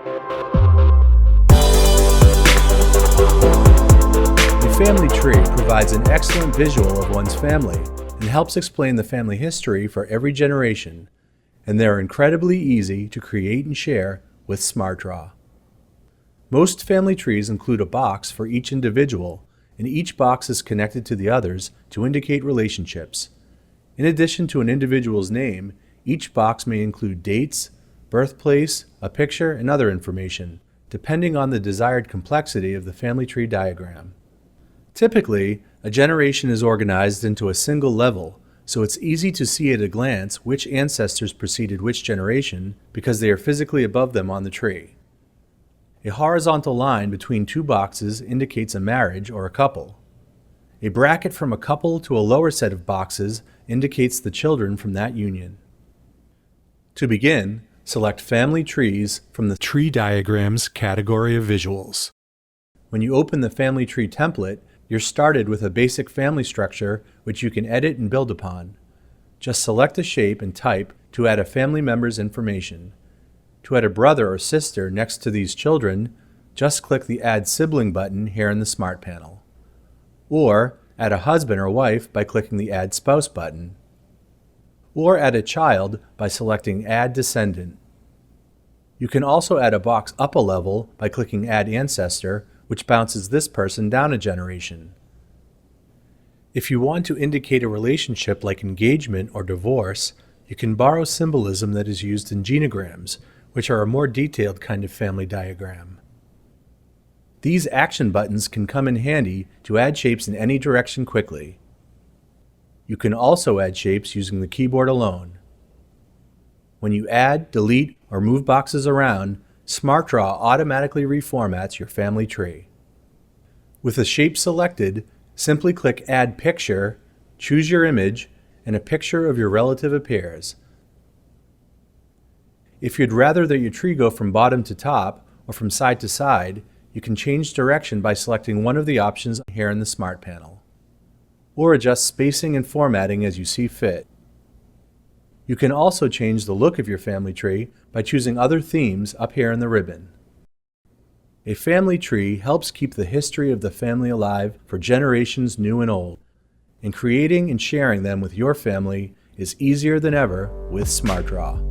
A family tree provides an excellent visual of one's family and helps explain the family history for every generation, and they're incredibly easy to create and share with SmartDraw. Most family trees include a box for each individual, and each box is connected to the others to indicate relationships. In addition to an individual's name, each box may include dates, birthplace, a picture, and other information, depending on the desired complexity of the family tree diagram. Typically, a generation is organized into a single level, so it's easy to see at a glance which ancestors preceded which generation because they are physically above them on the tree. A horizontal line between two boxes indicates a marriage or a couple. A bracket from a couple to a lower set of boxes indicates the children from that union. To begin, select Family Trees from the Tree Diagrams category of visuals. When you open the Family Tree template, you're started with a basic family structure which you can edit and build upon. Just select a shape and type to add a family member's information. To add a brother or sister next to these children, just click the Add Sibling button here in the Smart panel. Or add a husband or wife by clicking the Add Spouse button. Or add a child by selecting Add Descendant. You can also add a box up a level by clicking Add Ancestor, which bounces this person down a generation. If you want to indicate a relationship like engagement or divorce, you can borrow symbolism that is used in genograms, which are a more detailed kind of family diagram. These action buttons can come in handy to add shapes in any direction quickly. You can also add shapes using the keyboard alone. When you add, delete, or move boxes around, SmartDraw automatically reformats your family tree. With the shape selected, simply click Add Picture, choose your image, and a picture of your relative appears. If you'd rather that your tree go from bottom to top or from side to side, you can change direction by selecting one of the options here in the Smart panel. Or adjust spacing and formatting as you see fit. You can also change the look of your family tree by choosing other themes up here in the ribbon. A family tree helps keep the history of the family alive for generations new and old, and creating and sharing them with your family is easier than ever with SmartDraw.